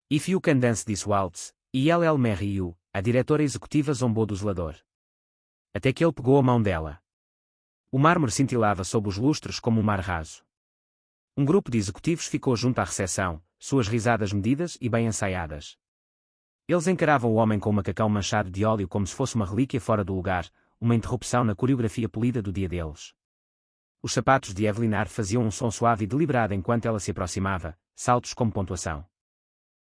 If you can dance this waltz, I'll marry you, a diretora executiva zombou do zelador. Até que ele pegou a mão dela. O mármore cintilava sob os lustres como um mar raso. Um grupo de executivos ficou junto à recepção, suas risadas medidas e bem ensaiadas. Eles encaravam o homem com o macacão manchado de óleo como se fosse uma relíquia fora do lugar, uma interrupção na coreografia polida do dia deles. Os sapatos de Evelyn faziam um som suave e deliberado enquanto ela se aproximava, saltos como pontuação.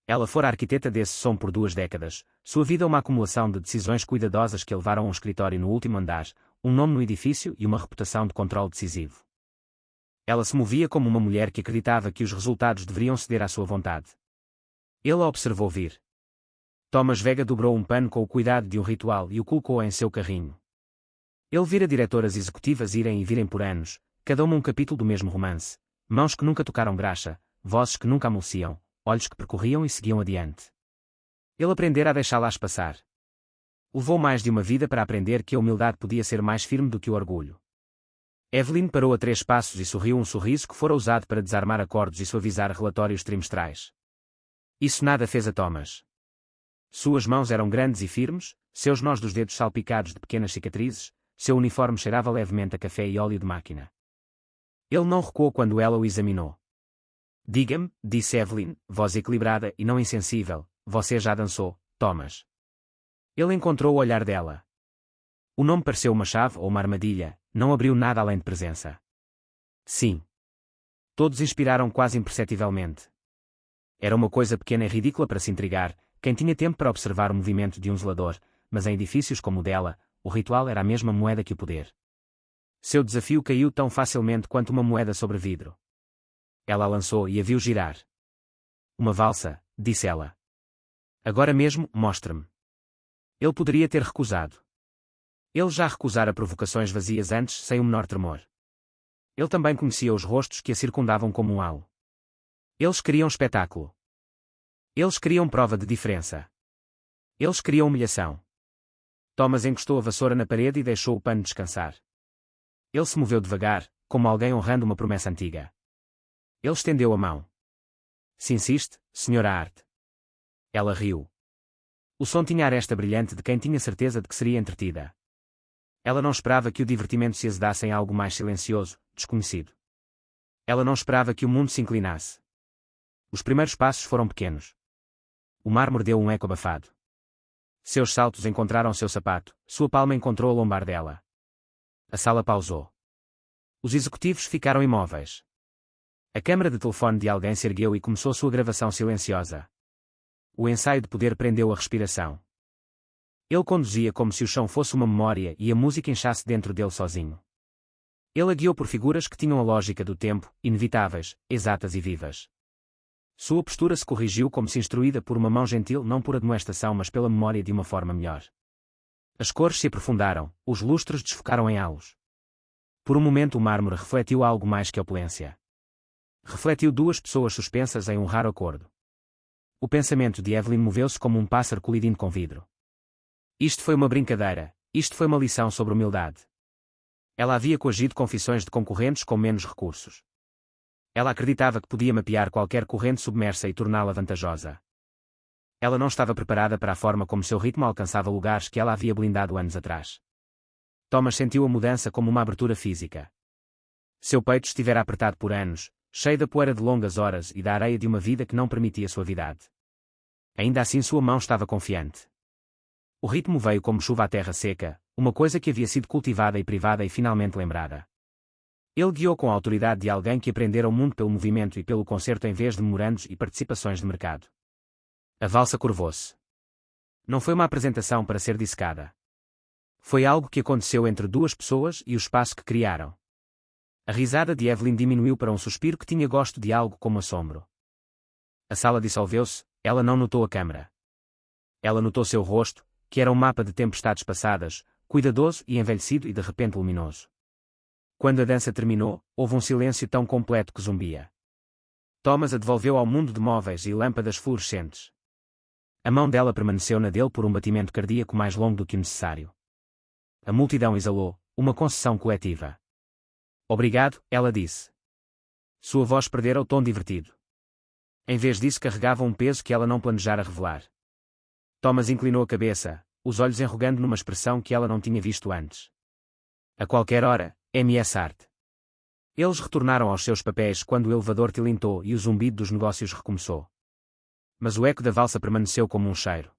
Ela fora arquiteta desse som por 2 décadas, sua vida uma acumulação de decisões cuidadosas que a levaram a um escritório no último andar, um nome no edifício e uma reputação de controle decisivo. Ela se movia como uma mulher que acreditava que os resultados deveriam ceder à sua vontade. Ele a observou vir. Thomas Vega dobrou um pano com o cuidado de um ritual e o colocou em seu carrinho. Ele vira diretoras executivas irem e virem por anos, cada uma um capítulo do mesmo romance, mãos que nunca tocaram graxa, vozes que nunca amoleciam, olhos que percorriam e seguiam adiante. Ele aprendera a deixá-las passar. Levou mais de uma vida para aprender que a humildade podia ser mais firme do que o orgulho. Evelyn parou a 3 passos e sorriu um sorriso que fora usado para desarmar acordos e suavizar relatórios trimestrais. Isso nada fez a Thomas. Suas mãos eram grandes e firmes, seus nós dos dedos salpicados de pequenas cicatrizes, seu uniforme cheirava levemente a café e óleo de máquina. Ele não recuou quando ela o examinou. Diga-me, disse Evelyn, voz equilibrada e não insensível, você já dançou, Thomas? Ele encontrou o olhar dela. O nome pareceu uma chave ou uma armadilha, não abriu nada além de presença. Sim. Todos inspiraram quase imperceptivelmente. Era uma coisa pequena e ridícula para se intrigar, quem tinha tempo para observar o movimento de um zelador, mas em edifícios como o dela, o ritual era a mesma moeda que o poder. Seu desafio caiu tão facilmente quanto uma moeda sobre vidro. Ela a lançou e a viu girar. Uma valsa, disse ela. Agora mesmo, mostre-me. Ele poderia ter recusado. Ele já recusara provocações vazias antes sem o menor tremor. Ele também conhecia os rostos que a circundavam como um halo. Eles queriam espetáculo. Eles queriam prova de diferença. Eles queriam humilhação. Thomas encostou a vassoura na parede e deixou o pano descansar. Ele se moveu devagar, como alguém honrando uma promessa antiga. Ele estendeu a mão. Se insiste, Sra. Hart. Ela riu. O som tinha a aresta brilhante de quem tinha certeza de que seria entretida. Ela não esperava que o divertimento se azedasse em algo mais silencioso, desconhecido. Ela não esperava que o mundo se inclinasse. Os primeiros passos foram pequenos. O mármore deu um eco abafado. Seus saltos encontraram seu sapato, sua palma encontrou a lombar dela. A sala pausou. Os executivos ficaram imóveis. A câmara de telefone de alguém se ergueu e começou sua gravação silenciosa. O ensaio de poder prendeu a respiração. Ele conduzia como se o chão fosse uma memória e a música inchasse dentro dele sozinho. Ele a guiou por figuras que tinham a lógica do tempo, inevitáveis, exatas e vivas. Sua postura se corrigiu como se instruída por uma mão gentil não por admoestação mas pela memória de uma forma melhor. As cores se aprofundaram, os lustres desfocaram em halos. Por um momento o mármore refletiu algo mais que opulência. Refletiu 2 pessoas suspensas em um raro acordo. O pensamento de Evelyn moveu-se como um pássaro colidindo com vidro. Isto foi uma brincadeira, isto foi uma lição sobre humildade. Ela havia coagido confissões de concorrentes com menos recursos. Ela acreditava que podia mapear qualquer corrente submersa e torná-la vantajosa. Ela não estava preparada para a forma como seu ritmo alcançava lugares que ela havia blindado anos atrás. Thomas sentiu a mudança como uma abertura física. Seu peito estivera apertado por anos, cheio da poeira de longas horas e da areia de uma vida que não permitia suavidade. Ainda assim sua mão estava confiante. O ritmo veio como chuva à terra seca, uma coisa que havia sido cultivada e privada e finalmente lembrada. Ele guiou com a autoridade de alguém que aprendera o mundo pelo movimento e pelo concerto em vez de memorandos e participações de mercado. A valsa curvou-se. Não foi uma apresentação para ser dissecada. Foi algo que aconteceu entre 2 pessoas e o espaço que criaram. A risada de Evelyn diminuiu para um suspiro que tinha gosto de algo como assombro. A sala dissolveu-se, ela não notou a câmara. Ela notou seu rosto, que era um mapa de tempestades passadas, cuidadoso e envelhecido e de repente luminoso. Quando a dança terminou, houve um silêncio tão completo que zumbia. Thomas a devolveu ao mundo de móveis e lâmpadas fluorescentes. A mão dela permaneceu na dele por um batimento cardíaco mais longo do que o necessário. A multidão exalou, uma concessão coletiva. Obrigado, ela disse. Sua voz perdera o tom divertido. Em vez disso carregava um peso que ela não planejara revelar. Thomas inclinou a cabeça, os olhos enrugando numa expressão que ela não tinha visto antes. A qualquer hora, Ms. Hart. Eles retornaram aos seus papéis quando o elevador tilintou e o zumbido dos negócios recomeçou. Mas o eco da valsa permaneceu como um cheiro.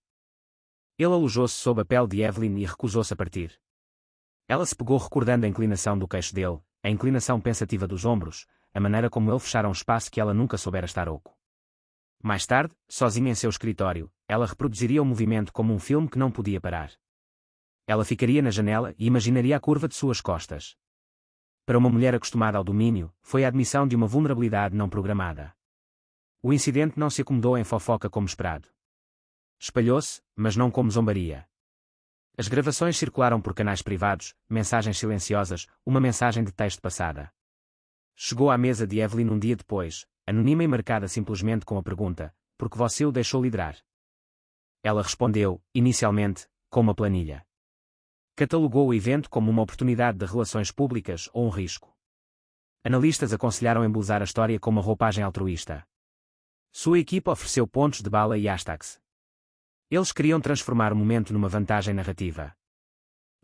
Ele alojou-se sob a pele de Evelyn e recusou-se a partir. Ela se pegou recordando a inclinação do queixo dele, a inclinação pensativa dos ombros, a maneira como ele fechara um espaço que ela nunca soubera estar oco. Mais tarde, sozinha em seu escritório, ela reproduziria o movimento como um filme que não podia parar. Ela ficaria na janela e imaginaria a curva de suas costas. Para uma mulher acostumada ao domínio, foi a admissão de uma vulnerabilidade não programada. O incidente não se acomodou em fofoca como esperado. Espalhou-se, mas não como zombaria. As gravações circularam por canais privados, mensagens silenciosas, uma mensagem de texto passada. Chegou à mesa de Evelyn um dia depois, anônima e marcada simplesmente com a pergunta: por que você o deixou liderar? Ela respondeu, inicialmente, com uma planilha. Catalogou o evento como uma oportunidade de relações públicas ou um risco. Analistas aconselharam embelezar a história com uma roupagem altruísta. Sua equipa ofereceu pontos de bala e hashtags. Eles queriam transformar o momento numa vantagem narrativa.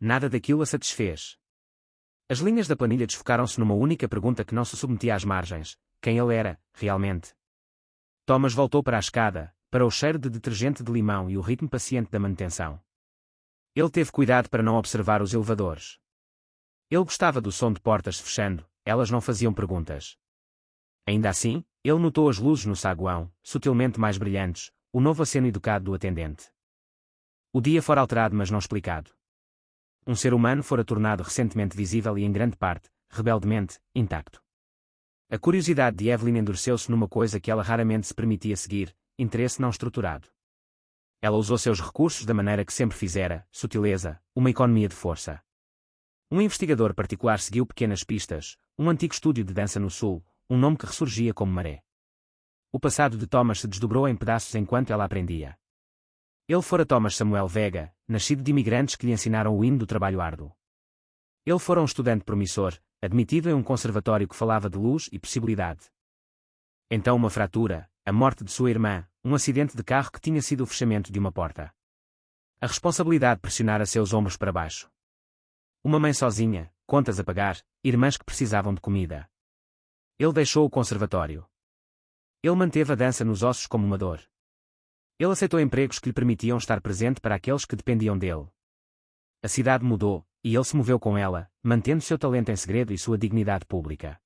Nada daquilo a satisfez. As linhas da planilha desfocaram-se numa única pergunta que não se submetia às margens: quem ele era, realmente? Thomas voltou para a escada, para o cheiro de detergente de limão e o ritmo paciente da manutenção. Ele teve cuidado para não observar os elevadores. Ele gostava do som de portas se fechando, elas não faziam perguntas. Ainda assim, ele notou as luzes no saguão, sutilmente mais brilhantes, o novo aceno educado do atendente. O dia fora alterado mas não explicado. Um ser humano fora tornado recentemente visível e em grande parte, rebeldemente, intacto. A curiosidade de Evelyn endureceu-se numa coisa que ela raramente se permitia seguir: interesse não estruturado. Ela usou seus recursos da maneira que sempre fizera: sutileza, uma economia de força. Um investigador particular seguiu pequenas pistas, um antigo estúdio de dança no sul, um nome que ressurgia como maré. O passado de Thomas se desdobrou em pedaços enquanto ela aprendia. Ele fora Thomas Samuel Vega, nascido de imigrantes que lhe ensinaram o hino do trabalho árduo. Ele fora um estudante promissor, admitido em um conservatório que falava de luz e possibilidade. Então uma fratura, a morte de sua irmã, um acidente de carro que tinha sido o fechamento de uma porta. A responsabilidade pressionara seus ombros para baixo. Uma mãe sozinha, contas a pagar, irmãs que precisavam de comida. Ele deixou o conservatório. Ele manteve a dança nos ossos como uma dor. Ele aceitou empregos que lhe permitiam estar presente para aqueles que dependiam dele. A cidade mudou, e ele se moveu com ela, mantendo seu talento em segredo e sua dignidade pública.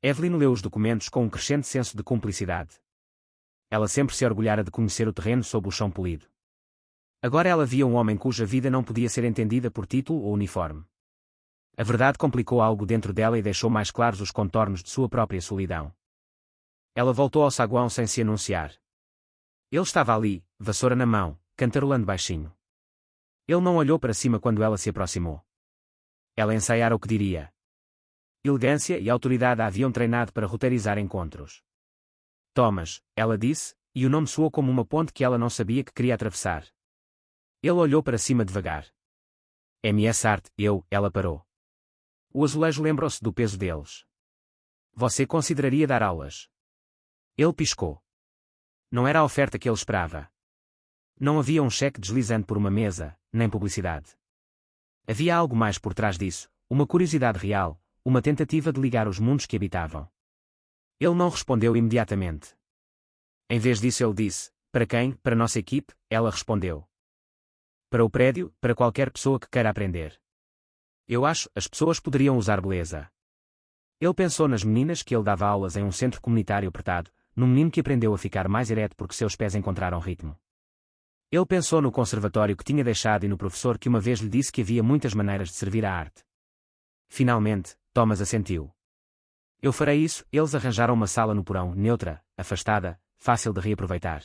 Evelyn leu os documentos com um crescente senso de cumplicidade. Ela sempre se orgulhara de conhecer o terreno sob o chão polido. Agora ela via um homem cuja vida não podia ser entendida por título ou uniforme. A verdade complicou algo dentro dela e deixou mais claros os contornos de sua própria solidão. Ela voltou ao saguão sem se anunciar. Ele estava ali, vassoura na mão, cantarolando baixinho. Ele não olhou para cima quando ela se aproximou. Ela ensaiara o que diria. Elegância e autoridade a haviam treinado para roteirizar encontros. Thomas, ela disse, e o nome soou como uma ponte que ela não sabia que queria atravessar. Ele olhou para cima devagar. Ms. Hart, ela parou. O azulejo lembrou-se do peso deles. Você consideraria dar aulas? Ele piscou. Não era a oferta que ele esperava. Não havia um cheque deslizante por uma mesa, nem publicidade. Havia algo mais por trás disso, uma curiosidade real, uma tentativa de ligar os mundos que habitavam. Ele não respondeu imediatamente. Em vez disso ele disse: para quem? Para nossa equipe, ela respondeu. Para o prédio, para qualquer pessoa que queira aprender. Eu acho, as pessoas poderiam usar beleza. Ele pensou nas meninas que ele dava aulas em um centro comunitário apertado, num menino que aprendeu a ficar mais ereto porque seus pés encontraram ritmo. Ele pensou no conservatório que tinha deixado e no professor que uma vez lhe disse que havia muitas maneiras de servir à arte. Finalmente, Thomas assentiu. Eu farei isso. Eles arranjaram uma sala no porão, neutra, afastada, fácil de reaproveitar.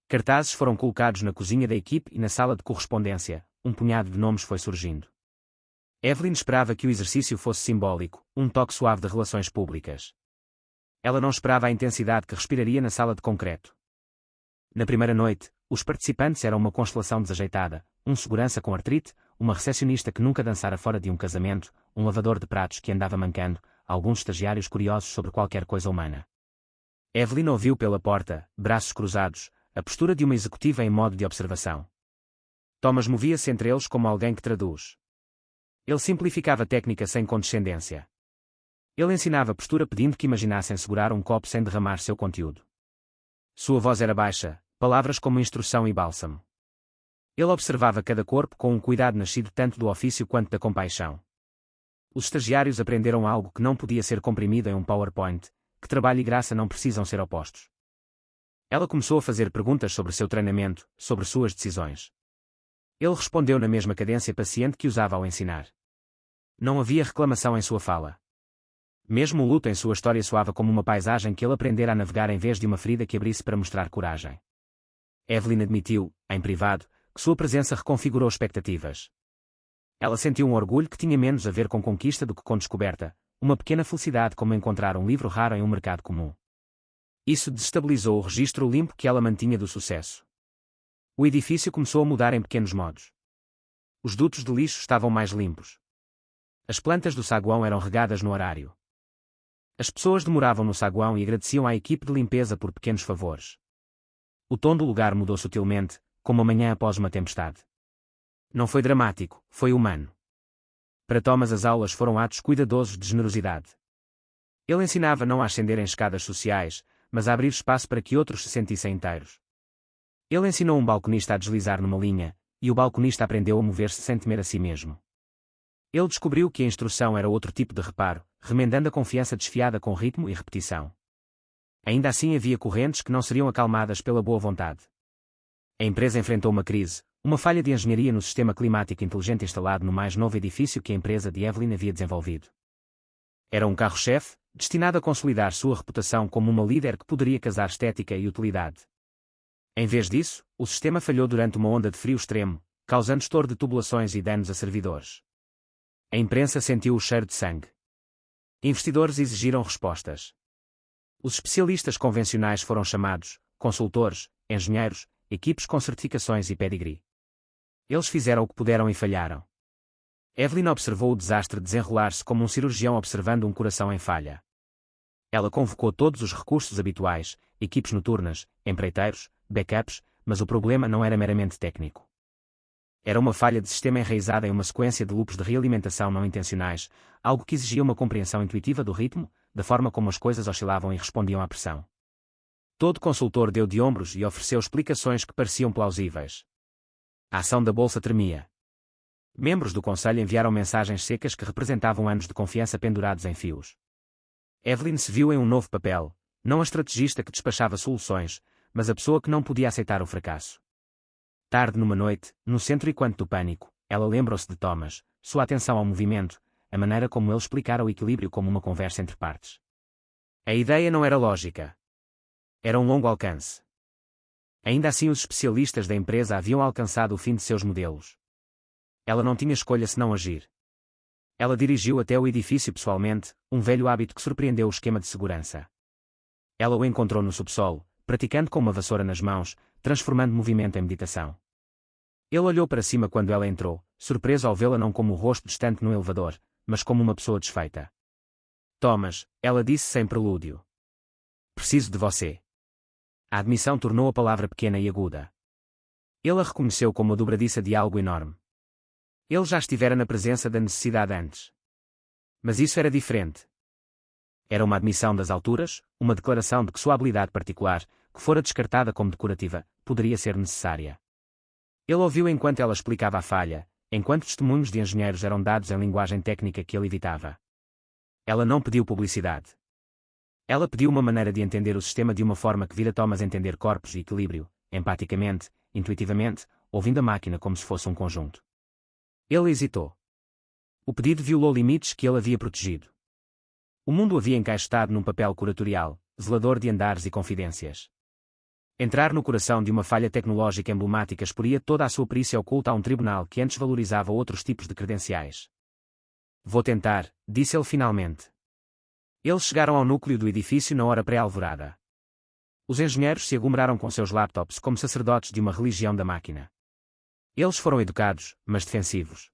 Cartazes foram colocados na cozinha da equipe e na sala de correspondência, um punhado de nomes foi surgindo. Evelyn esperava que o exercício fosse simbólico, um toque suave de relações públicas. Ela não esperava a intensidade que respiraria na sala de concreto. Na primeira noite, os participantes eram uma constelação desajeitada, um segurança com artrite, uma recepcionista que nunca dançara fora de um casamento, um lavador de pratos que andava mancando, alguns estagiários curiosos sobre qualquer coisa humana. Evelyn ouviu pela porta, braços cruzados, a postura de uma executiva em modo de observação. Thomas movia-se entre eles como alguém que traduz. Ele simplificava técnica sem condescendência. Ele ensinava postura pedindo que imaginassem segurar um copo sem derramar seu conteúdo. Sua voz era baixa, palavras como instrução e bálsamo. Ele observava cada corpo com um cuidado nascido tanto do ofício quanto da compaixão. Os estagiários aprenderam algo que não podia ser comprimido em um PowerPoint, que trabalho e graça não precisam ser opostos. Ela começou a fazer perguntas sobre seu treinamento, sobre suas decisões. Ele respondeu na mesma cadência paciente que usava ao ensinar. Não havia reclamação em sua fala. Mesmo o luto em sua história soava como uma paisagem que ele aprendera a navegar em vez de uma ferida que abrisse para mostrar coragem. Evelyn admitiu, em privado, que sua presença reconfigurou expectativas. Ela sentiu um orgulho que tinha menos a ver com conquista do que com descoberta, uma pequena felicidade como encontrar um livro raro em um mercado comum. Isso desestabilizou o registro limpo que ela mantinha do sucesso. O edifício começou a mudar em pequenos modos. Os dutos de lixo estavam mais limpos. As plantas do saguão eram regadas no horário. As pessoas demoravam no saguão e agradeciam à equipe de limpeza por pequenos favores. O tom do lugar mudou sutilmente, como a manhã após uma tempestade. Não foi dramático, foi humano. Para Thomas as aulas foram atos cuidadosos de generosidade. Ele ensinava não a ascender em escadas sociais, mas a abrir espaço para que outros se sentissem inteiros. Ele ensinou um balconista a deslizar numa linha, e o balconista aprendeu a mover-se sem temer a si mesmo. Ele descobriu que a instrução era outro tipo de reparo, remendando a confiança desfiada com ritmo e repetição. Ainda assim havia correntes que não seriam acalmadas pela boa vontade. A empresa enfrentou uma crise, uma falha de engenharia no sistema climático inteligente instalado no mais novo edifício que a empresa de Evelyn havia desenvolvido. Era um carro-chefe, destinado a consolidar sua reputação como uma líder que poderia casar estética e utilidade. Em vez disso, o sistema falhou durante uma onda de frio extremo, causando estouro de tubulações e danos a servidores. A imprensa sentiu o cheiro de sangue. Investidores exigiram respostas. Os especialistas convencionais foram chamados, consultores, engenheiros, equipes com certificações e pedigree. Eles fizeram o que puderam e falharam. Evelyn observou o desastre desenrolar-se como um cirurgião observando um coração em falha. Ela convocou todos os recursos habituais, equipes noturnas, empreiteiros, backups, mas o problema não era meramente técnico. Era uma falha de sistema enraizada em uma sequência de loops de realimentação não intencionais, algo que exigia uma compreensão intuitiva do ritmo, da forma como as coisas oscilavam e respondiam à pressão. Todo consultor deu de ombros e ofereceu explicações que pareciam plausíveis. A ação da bolsa tremia. Membros do conselho enviaram mensagens secas que representavam anos de confiança pendurados em fios. Evelyn se viu em um novo papel, não a estrategista que despachava soluções, mas a pessoa que não podia aceitar o fracasso. Tarde numa noite, no centro e quanto do pânico, ela lembrou-se de Thomas, sua atenção ao movimento, a maneira como ele explicara o equilíbrio como uma conversa entre partes. A ideia não era lógica. Era um longo alcance. Ainda assim os especialistas da empresa haviam alcançado o fim de seus modelos. Ela não tinha escolha senão agir. Ela dirigiu até o edifício pessoalmente, um velho hábito que surpreendeu o esquema de segurança. Ela o encontrou no subsolo, praticando com uma vassoura nas mãos, transformando movimento em meditação. Ele olhou para cima quando ela entrou, surpreso ao vê-la não como o rosto distante no elevador, mas como uma pessoa desfeita. Thomas, ela disse sem prelúdio. Preciso de você. A admissão tornou a palavra pequena e aguda. Ele a reconheceu como a dobradiça de algo enorme. Ele já estivera na presença da necessidade antes. Mas isso era diferente. Era uma admissão das alturas, uma declaração de que sua habilidade particular, que fora descartada como decorativa, poderia ser necessária. Ele ouviu enquanto ela explicava a falha, enquanto testemunhos de engenheiros eram dados em linguagem técnica que ele evitava. Ela não pediu publicidade. Ela pediu uma maneira de entender o sistema de uma forma que vira Thomas entender corpos e equilíbrio, empaticamente, intuitivamente, ouvindo a máquina como se fosse um conjunto. Ele hesitou. O pedido violou limites que ele havia protegido. O mundo havia encaixotado num papel curatorial, zelador de andares e confidências. Entrar no coração de uma falha tecnológica emblemática exporia toda a sua perícia oculta a um tribunal que antes valorizava outros tipos de credenciais. Vou tentar, disse ele finalmente. Eles chegaram ao núcleo do edifício na hora pré-alvorada. Os engenheiros se aglomeraram com seus laptops como sacerdotes de uma religião da máquina. Eles foram educados, mas defensivos.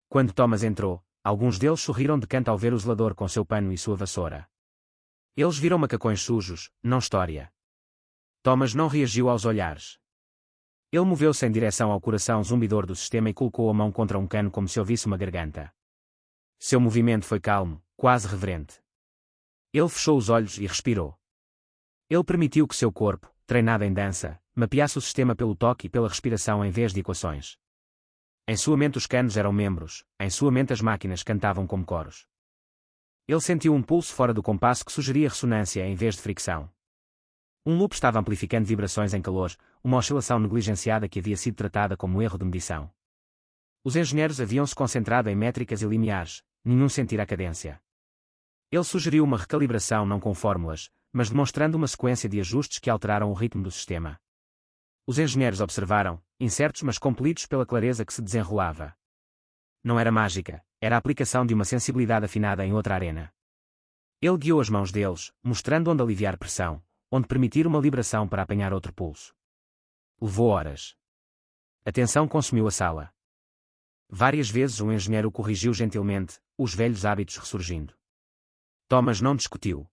Quando Thomas entrou, alguns deles sorriram de canto ao ver o zelador com seu pano e sua vassoura. Eles viram macacões sujos, não história. Thomas não reagiu aos olhares. Ele moveu-se em direção ao coração zumbidor do sistema e colocou a mão contra um cano como se ouvisse uma garganta. Seu movimento foi calmo, quase reverente. Ele fechou os olhos e respirou. Ele permitiu que seu corpo, treinado em dança, mapeasse o sistema pelo toque e pela respiração em vez de equações. Em sua mente os canos eram membros, em sua mente as máquinas cantavam como coros. Ele sentiu um pulso fora do compasso que sugeria ressonância em vez de fricção. Um loop estava amplificando vibrações em calor, uma oscilação negligenciada que havia sido tratada como erro de medição. Os engenheiros haviam-se concentrado em métricas e limiares, nenhum sentir a cadência. Ele sugeriu uma recalibração não com fórmulas, mas demonstrando uma sequência de ajustes que alteraram o ritmo do sistema. Os engenheiros observaram, incertos mas compelidos pela clareza que se desenrolava. Não era mágica, era a aplicação de uma sensibilidade afinada em outra arena. Ele guiou as mãos deles, mostrando onde aliviar pressão, onde permitir uma liberação para apanhar outro pulso. Levou horas. A tensão consumiu a sala. Várias vezes o engenheiro o corrigiu gentilmente, os velhos hábitos ressurgindo. Thomas não discutiu.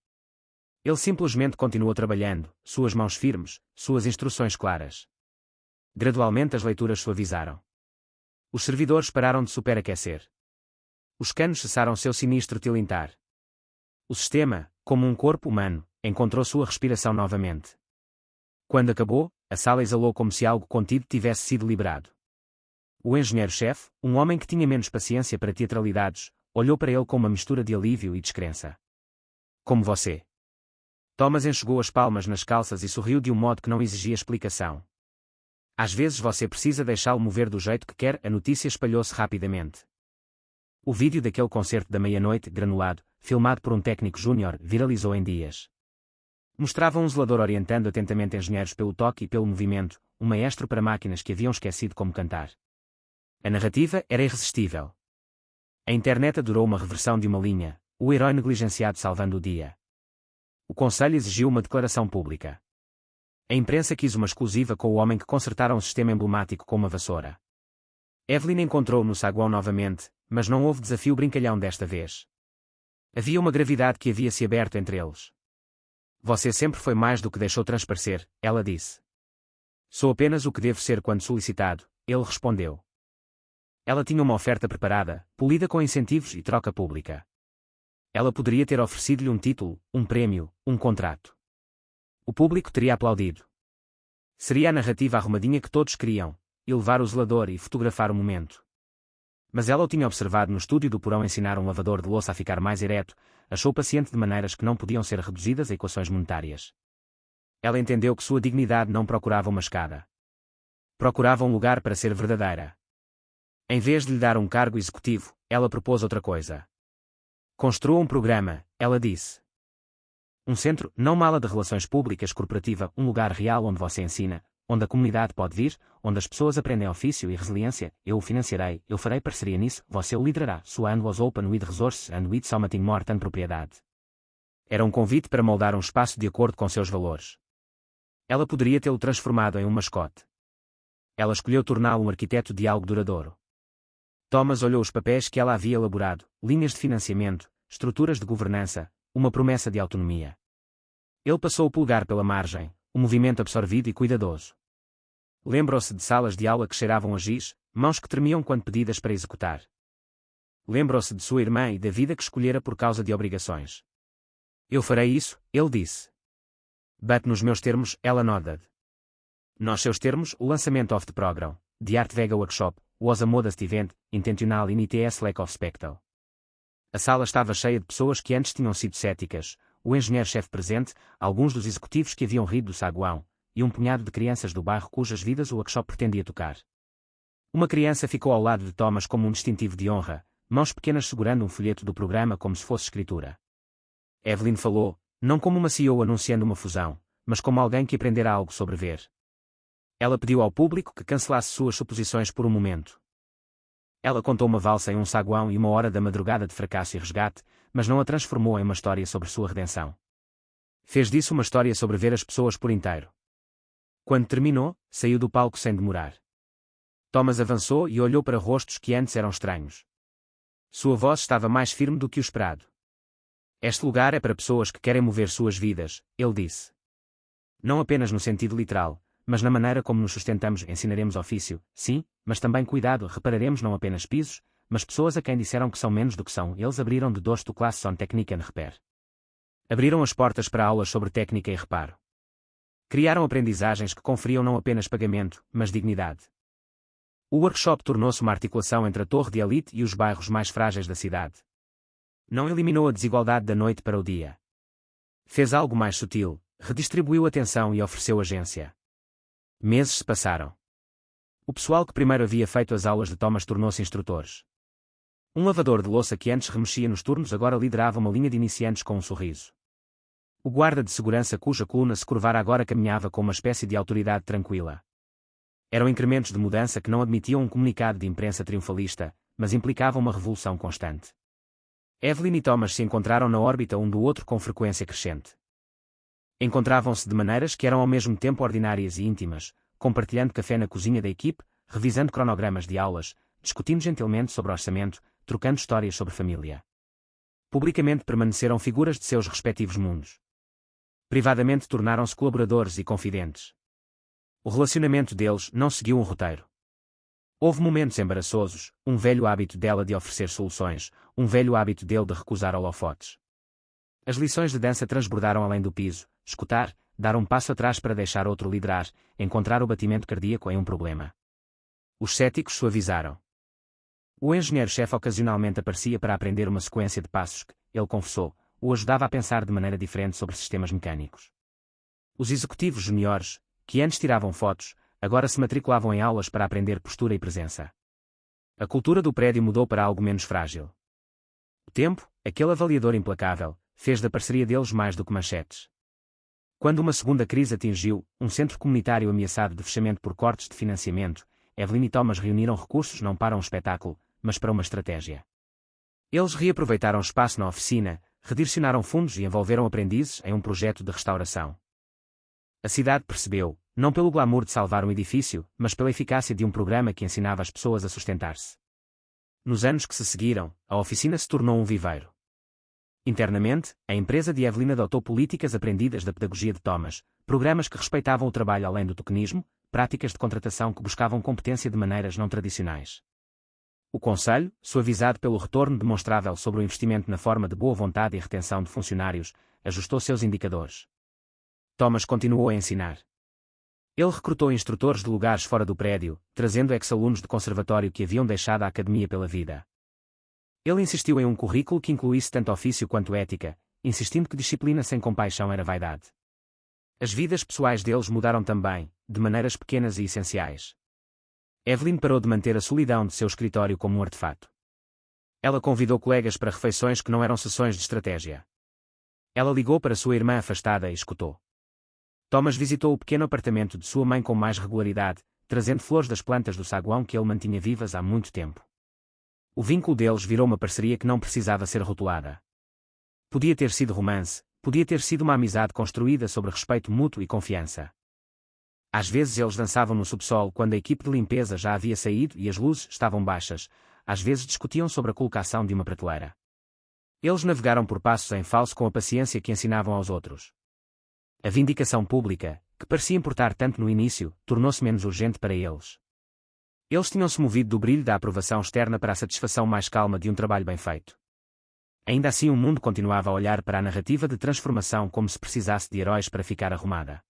Ele simplesmente continuou trabalhando, suas mãos firmes, suas instruções claras. Gradualmente as leituras suavizaram. Os servidores pararam de superaquecer. Os canos cessaram seu sinistro tilintar. O sistema, como um corpo humano, encontrou sua respiração novamente. Quando acabou, a sala exalou como se algo contido tivesse sido liberado. O engenheiro-chefe, um homem que tinha menos paciência para teatralidades, olhou para ele com uma mistura de alívio e descrença. Como você. Thomas enxugou as palmas nas calças e sorriu de um modo que não exigia explicação. Às vezes você precisa deixá-lo mover do jeito que quer. A notícia espalhou-se rapidamente. O vídeo daquele concerto da meia-noite, granulado, filmado por um técnico júnior, viralizou em dias. Mostrava um zelador orientando atentamente engenheiros pelo toque e pelo movimento, um maestro para máquinas que haviam esquecido como cantar. A narrativa era irresistível. A internet adorou uma reversão de uma linha, o herói negligenciado salvando o dia. O conselho exigiu uma declaração pública. A imprensa quis uma exclusiva com o homem que consertara um sistema emblemático com uma vassoura. Evelyn encontrou no saguão novamente, mas não houve desafio brincalhão desta vez. Havia uma gravidade que havia se aberto entre eles. Você sempre foi mais do que deixou transparecer, ela disse. Sou apenas o que devo ser quando solicitado, ele respondeu. Ela tinha uma oferta preparada, polida com incentivos e troca pública. Ela poderia ter oferecido-lhe um título, um prémio, um contrato. O público teria aplaudido. Seria a narrativa arrumadinha que todos queriam, elevar o zelador e fotografar o momento. Mas ela o tinha observado no estúdio do porão ensinar um lavador de louça a ficar mais ereto, achou paciente de maneiras que não podiam ser reduzidas a equações monetárias. Ela entendeu que sua dignidade não procurava uma escada. Procurava um lugar para ser verdadeira. Em vez de lhe dar um cargo executivo, ela propôs outra coisa. Construa um programa, ela disse. Um centro, não uma ala de relações públicas corporativa, um lugar real onde você ensina, onde a comunidade pode vir, onde as pessoas aprendem ofício e resiliência. Eu o financiarei, eu farei parceria nisso, você o liderará. Sua hand was open with resources and with something more than propriedade. Era um convite para moldar um espaço de acordo com seus valores. Ela poderia tê-lo transformado em um mascote. Ela escolheu torná-lo um arquiteto de algo duradouro. Thomas olhou os papéis que ela havia elaborado, linhas de financiamento, estruturas de governança, uma promessa de autonomia. Ele passou o polegar pela margem, o movimento absorvido e cuidadoso. Lembrou-se de salas de aula que cheiravam a giz, mãos que tremiam quando pedidas para executar. Lembrou-se de sua irmã e da vida que escolhera por causa de obrigações. Eu farei isso, ele disse. But nos meus termos, ela nodded. Nos seus termos, o lançamento of the program, the Art Vega Workshop, was a modest event, intentional in its lack of spectacle. A sala estava cheia de pessoas que antes tinham sido céticas, o engenheiro-chefe presente, alguns dos executivos que haviam rido do saguão, e um punhado de crianças do bairro cujas vidas o workshop pretendia tocar. Uma criança ficou ao lado de Thomas como um distintivo de honra, mãos pequenas segurando um folheto do programa como se fosse escritura. Evelyn falou, não como uma CEO anunciando uma fusão, mas como alguém que aprendera algo sobre ver. Ela pediu ao público que cancelasse suas suposições por um momento. Ela contou uma valsa em um saguão e uma hora da madrugada de fracasso e resgate, mas não a transformou em uma história sobre sua redenção. Fez disso uma história sobre ver as pessoas por inteiro. Quando terminou, saiu do palco sem demorar. Thomas avançou e olhou para rostos que antes eram estranhos. Sua voz estava mais firme do que o esperado. Este lugar é para pessoas que querem mover suas vidas, ele disse. Não apenas no sentido literal, mas na maneira como nos sustentamos. Ensinaremos ofício, sim, mas também cuidado. Repararemos não apenas pisos, mas pessoas a quem disseram que são menos do que são. Eles abriram de dosto classe on Technique and Repair. Abriram as portas para aulas sobre técnica e reparo. Criaram aprendizagens que conferiam não apenas pagamento, mas dignidade. O workshop tornou-se uma articulação entre a torre de elite e os bairros mais frágeis da cidade. Não eliminou a desigualdade da noite para o dia. Fez algo mais sutil, redistribuiu atenção e ofereceu agência. Meses se passaram. O pessoal que primeiro havia feito as aulas de Thomas tornou-se instrutores. Um lavador de louça que antes remexia nos turnos agora liderava uma linha de iniciantes com um sorriso. O guarda de segurança cuja coluna se curvara agora caminhava com uma espécie de autoridade tranquila. Eram incrementos de mudança que não admitiam um comunicado de imprensa triunfalista, mas implicavam uma revolução constante. Evelyn e Thomas se encontraram na órbita um do outro com frequência crescente. Encontravam-se de maneiras que eram ao mesmo tempo ordinárias e íntimas, compartilhando café na cozinha da equipe, revisando cronogramas de aulas, discutindo gentilmente sobre orçamento, trocando histórias sobre família. Publicamente permaneceram figuras de seus respectivos mundos. Privadamente tornaram-se colaboradores e confidentes. O relacionamento deles não seguiu um roteiro. Houve momentos embaraçosos, um velho hábito dela de oferecer soluções, um velho hábito dele de recusar holofotes. As lições de dança transbordaram além do piso, escutar, dar um passo atrás para deixar outro liderar, encontrar o batimento cardíaco em um problema. Os céticos suavizaram. O engenheiro-chefe ocasionalmente aparecia para aprender uma sequência de passos que, ele confessou, o ajudava a pensar de maneira diferente sobre sistemas mecânicos. Os executivos juniores, que antes tiravam fotos, agora se matriculavam em aulas para aprender postura e presença. A cultura do prédio mudou para algo menos frágil. O tempo, aquele avaliador implacável, fez da parceria deles mais do que manchetes. Quando uma segunda crise atingiu, um centro comunitário ameaçado de fechamento por cortes de financiamento, Evelyn e Thomas reuniram recursos não para um espetáculo, mas para uma estratégia. Eles reaproveitaram espaço na oficina, redirecionaram fundos e envolveram aprendizes em um projeto de restauração. A cidade percebeu, não pelo glamour de salvar um edifício, mas pela eficácia de um programa que ensinava as pessoas a sustentar-se. Nos anos que se seguiram, a oficina se tornou um viveiro. Internamente, a empresa de Evelyn adotou políticas aprendidas da pedagogia de Thomas, programas que respeitavam o trabalho além do tokenismo, práticas de contratação que buscavam competência de maneiras não tradicionais. O Conselho, suavizado pelo retorno demonstrável sobre o investimento na forma de boa vontade e retenção de funcionários, ajustou seus indicadores. Thomas continuou a ensinar. Ele recrutou instrutores de lugares fora do prédio, trazendo ex-alunos de conservatório que haviam deixado a academia pela vida. Ele insistiu em um currículo que incluísse tanto ofício quanto ética, insistindo que disciplina sem compaixão era vaidade. As vidas pessoais deles mudaram também, de maneiras pequenas e essenciais. Evelyn parou de manter a solidão de seu escritório como um artefato. Ela convidou colegas para refeições que não eram sessões de estratégia. Ela ligou para sua irmã afastada e escutou. Thomas visitou o pequeno apartamento de sua mãe com mais regularidade, trazendo flores das plantas do saguão que ele mantinha vivas há muito tempo. O vínculo deles virou uma parceria que não precisava ser rotulada. Podia ter sido romance, podia ter sido uma amizade construída sobre respeito mútuo e confiança. Às vezes eles dançavam no subsolo quando a equipe de limpeza já havia saído e as luzes estavam baixas, às vezes discutiam sobre a colocação de uma prateleira. Eles navegaram por passos em falso com a paciência que ensinavam aos outros. A vindicação pública, que parecia importar tanto no início, tornou-se menos urgente para eles. Eles tinham-se movido do brilho da aprovação externa para a satisfação mais calma de um trabalho bem feito. Ainda assim o mundo continuava a olhar para a narrativa de transformação como se precisasse de heróis para ficar arrumada.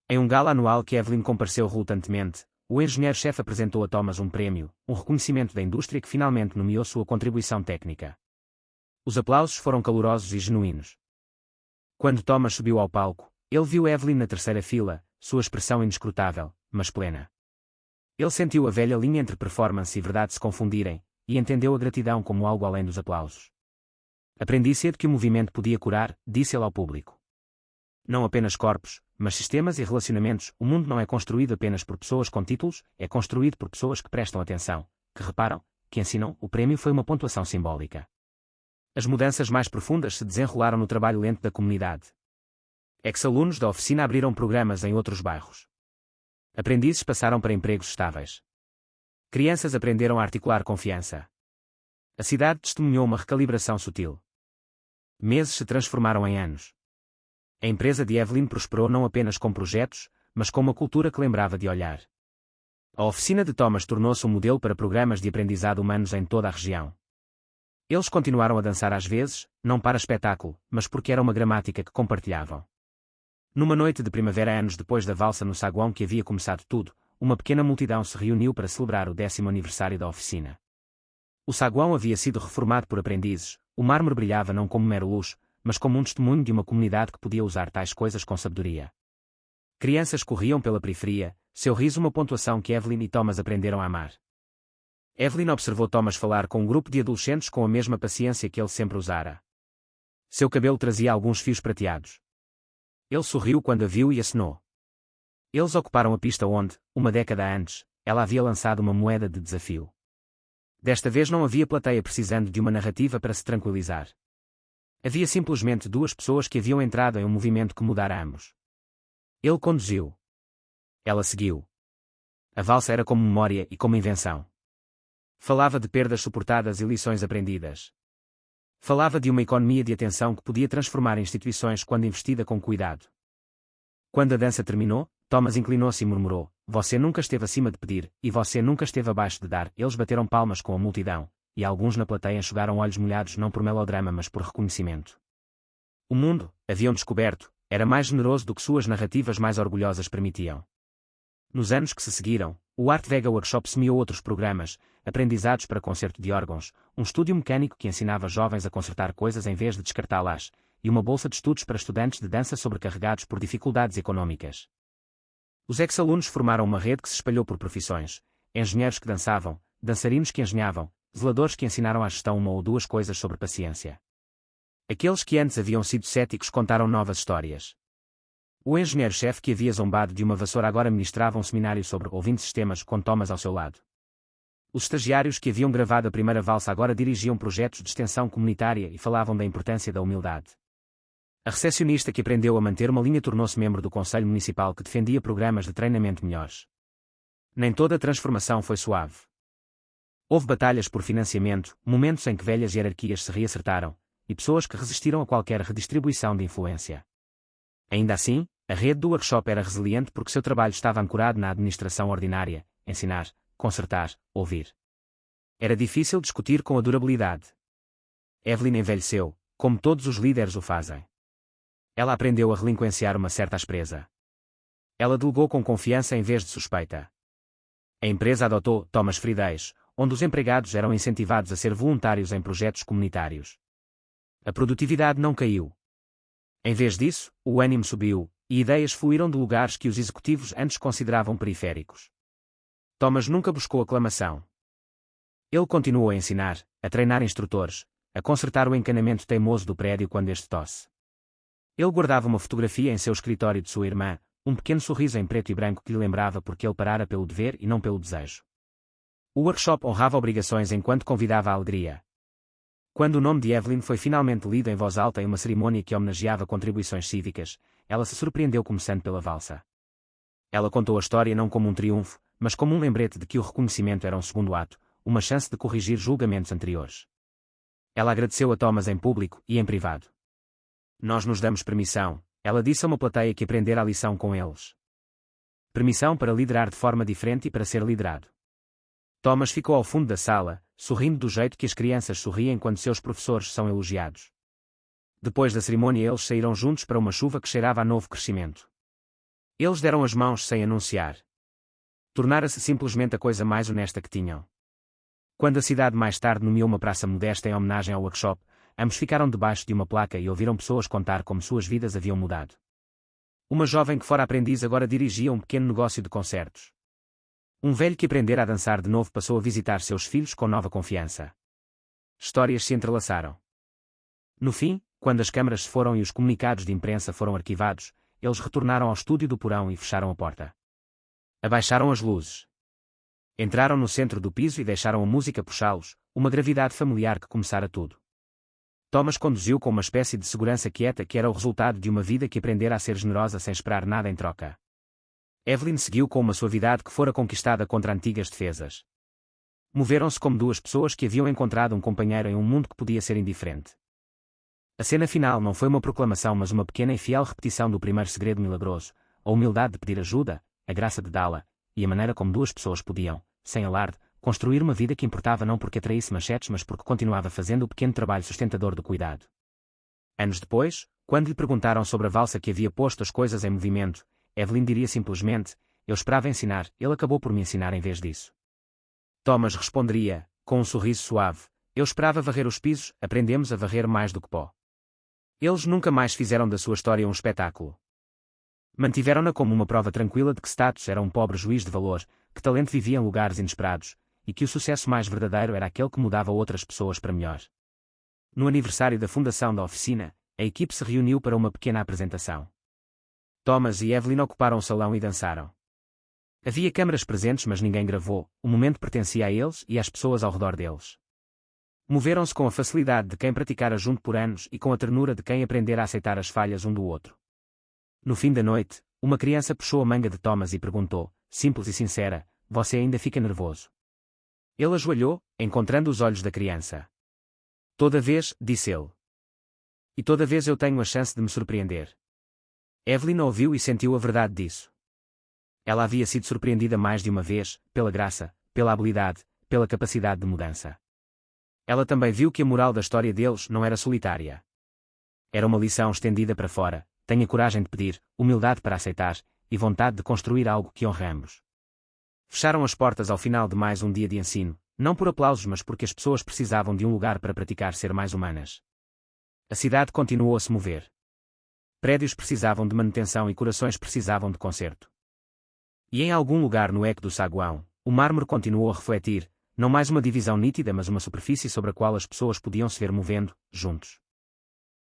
Em um gala anual que Evelyn compareceu relutantemente, o engenheiro-chefe apresentou a Thomas um prêmio, um reconhecimento da indústria que finalmente nomeou sua contribuição técnica. Os aplausos foram calorosos e genuínos. Quando Thomas subiu ao palco, ele viu Evelyn na terceira fila, sua expressão inescrutável, mas plena. Ele sentiu a velha linha entre performance e verdade se confundirem, e entendeu a gratidão como algo além dos aplausos. Aprendi cedo que o movimento podia curar, disse ele ao público. Não apenas corpos, mas sistemas e relacionamentos. O mundo não é construído apenas por pessoas com títulos, é construído por pessoas que prestam atenção, que reparam, que ensinam. O prémio foi uma pontuação simbólica. As mudanças mais profundas se desenrolaram no trabalho lento da comunidade. Ex-alunos da oficina abriram programas em outros bairros. Aprendizes passaram para empregos estáveis. Crianças aprenderam a articular confiança. A cidade testemunhou uma recalibração sutil. Meses se transformaram em anos. A empresa de Evelyn prosperou não apenas com projetos, mas com uma cultura que lembrava de olhar. A oficina de Thomas tornou-se um modelo para programas de aprendizado humanos em toda a região. Eles continuaram a dançar às vezes, não para espetáculo, mas porque era uma gramática que compartilhavam. Numa noite de primavera anos depois da valsa no saguão que havia começado tudo, uma pequena multidão se reuniu para celebrar o 10º aniversário da oficina. O saguão havia sido reformado por aprendizes, o mármore brilhava não como mero luxo, mas como um testemunho de uma comunidade que podia usar tais coisas com sabedoria. Crianças corriam pela periferia, seu riso uma pontuação que Evelyn e Thomas aprenderam a amar. Evelyn observou Thomas falar com um grupo de adolescentes com a mesma paciência que ele sempre usara. Seu cabelo trazia alguns fios prateados. Ele sorriu quando a viu e acenou. Eles ocuparam a pista onde, uma década antes, ela havia lançado uma moeda de desafio. Desta vez não havia plateia precisando de uma narrativa para se tranquilizar. Havia simplesmente duas pessoas que haviam entrado em um movimento que mudara ambos. Ele conduziu. Ela seguiu. A valsa era como memória e como invenção. Falava de perdas suportadas e lições aprendidas. Falava de uma economia de atenção que podia transformar instituições quando investida com cuidado. Quando a dança terminou, Thomas inclinou-se e murmurou: "Você nunca esteve acima de pedir, e você nunca esteve abaixo de dar." Eles bateram palmas com a multidão, e alguns na plateia enxugaram olhos molhados não por melodrama mas por reconhecimento. O mundo, haviam descoberto, era mais generoso do que suas narrativas mais orgulhosas permitiam. Nos anos que se seguiram, o Art Vega Workshop semeou outros programas, aprendizados para concerto de órgãos, um estúdio mecânico que ensinava jovens a consertar coisas em vez de descartá-las, e uma bolsa de estudos para estudantes de dança sobrecarregados por dificuldades econômicas. Os ex-alunos formaram uma rede que se espalhou por profissões: engenheiros que dançavam, dançarinos que engenhavam, zeladores que ensinaram à gestão uma ou duas coisas sobre paciência. Aqueles que antes haviam sido céticos contaram novas histórias. O engenheiro-chefe que havia zombado de uma vassoura agora ministrava um seminário sobre ouvindo sistemas com Thomas ao seu lado. Os estagiários que haviam gravado a primeira valsa agora dirigiam projetos de extensão comunitária e falavam da importância da humildade. A recepcionista que aprendeu a manter uma linha tornou-se membro do Conselho Municipal que defendia programas de treinamento melhores. Nem toda a transformação foi suave. Houve batalhas por financiamento, momentos em que velhas hierarquias se reacertaram, e pessoas que resistiram a qualquer redistribuição de influência. Ainda assim, a rede do workshop era resiliente porque seu trabalho estava ancorado na administração ordinária: ensinar, consertar, ouvir. Era difícil discutir com a durabilidade. Evelyn envelheceu, como todos os líderes o fazem. Ela aprendeu a relinquenciar uma certa aspereza. Ela delegou com confiança em vez de suspeita. A empresa adotou Thomas Fridays, onde os empregados eram incentivados a ser voluntários em projetos comunitários. A produtividade não caiu. Em vez disso, o ânimo subiu, e ideias fluíram de lugares que os executivos antes consideravam periféricos. Thomas nunca buscou aclamação. Ele continuou a ensinar, a treinar instrutores, a consertar o encanamento teimoso do prédio quando este tosse. Ele guardava uma fotografia em seu escritório de sua irmã, um pequeno sorriso em preto e branco que lhe lembrava porque ele parara pelo dever e não pelo desejo. O workshop honrava obrigações enquanto convidava a alegria. Quando o nome de Evelyn foi finalmente lido em voz alta em uma cerimônia que homenageava contribuições cívicas, ela se surpreendeu começando pela valsa. Ela contou a história não como um triunfo, mas como um lembrete de que o reconhecimento era um segundo ato, uma chance de corrigir julgamentos anteriores. Ela agradeceu a Thomas em público e em privado. "Nós nos damos permissão", ela disse a uma plateia que aprendera a lição com eles. Permissão para liderar de forma diferente e para ser liderado. Thomas ficou ao fundo da sala, sorrindo do jeito que as crianças sorriem quando seus professores são elogiados. Depois da cerimônia eles saíram juntos para uma chuva que cheirava a novo crescimento. Eles deram as mãos sem anunciar. Tornara-se simplesmente a coisa mais honesta que tinham. Quando a cidade mais tarde nomeou uma praça modesta em homenagem ao workshop, ambos ficaram debaixo de uma placa e ouviram pessoas contar como suas vidas haviam mudado. Uma jovem que fora aprendiz agora dirigia um pequeno negócio de concertos. Um velho que aprendera a dançar de novo passou a visitar seus filhos com nova confiança. Histórias se entrelaçaram. No fim, quando as câmaras se foram e os comunicados de imprensa foram arquivados, eles retornaram ao estúdio do porão e fecharam a porta. Abaixaram as luzes. Entraram no centro do piso e deixaram a música puxá-los, uma gravidade familiar que começara tudo. Thomas conduziu com uma espécie de segurança quieta que era o resultado de uma vida que aprendera a ser generosa sem esperar nada em troca. Evelyn seguiu com uma suavidade que fora conquistada contra antigas defesas. Moveram-se como duas pessoas que haviam encontrado um companheiro em um mundo que podia ser indiferente. A cena final não foi uma proclamação mas uma pequena e fiel repetição do primeiro segredo milagroso, a humildade de pedir ajuda, a graça de dá-la, e a maneira como duas pessoas podiam, sem alarde, construir uma vida que importava não porque atraísse manchetes mas porque continuava fazendo o pequeno trabalho sustentador do cuidado. Anos depois, quando lhe perguntaram sobre a valsa que havia posto as coisas em movimento, Evelyn diria simplesmente: eu esperava ensinar, ele acabou por me ensinar em vez disso. Thomas responderia, com um sorriso suave: eu esperava varrer os pisos, aprendemos a varrer mais do que pó. Eles nunca mais fizeram da sua história um espetáculo. Mantiveram-na como uma prova tranquila de que status era um pobre juiz de valor, que talento vivia em lugares inesperados, e que o sucesso mais verdadeiro era aquele que mudava outras pessoas para melhor. No aniversário da fundação da oficina, a equipe se reuniu para uma pequena apresentação. Thomas e Evelyn ocuparam o salão e dançaram. Havia câmaras presentes mas ninguém gravou, o momento pertencia a eles e às pessoas ao redor deles. Moveram-se com a facilidade de quem praticara junto por anos e com a ternura de quem aprendera a aceitar as falhas um do outro. No fim da noite, uma criança puxou a manga de Thomas e perguntou, simples e sincera: você ainda fica nervoso? Ele ajoelhou, encontrando os olhos da criança. Toda vez, disse ele. E toda vez eu tenho a chance de me surpreender. Evelyn ouviu e sentiu a verdade disso. Ela havia sido surpreendida mais de uma vez, pela graça, pela habilidade, pela capacidade de mudança. Ela também viu que a moral da história deles não era solitária. Era uma lição estendida para fora: tenha coragem de pedir, humildade para aceitar, e vontade de construir algo que honre ambos. Fecharam as portas ao final de mais um dia de ensino, não por aplausos mas porque as pessoas precisavam de um lugar para praticar ser mais humanas. A cidade continuou a se mover. Prédios precisavam de manutenção e corações precisavam de conserto. E em algum lugar no eco do saguão, o mármore continuou a refletir, não mais uma divisão nítida mas uma superfície sobre a qual as pessoas podiam se ver movendo, juntos.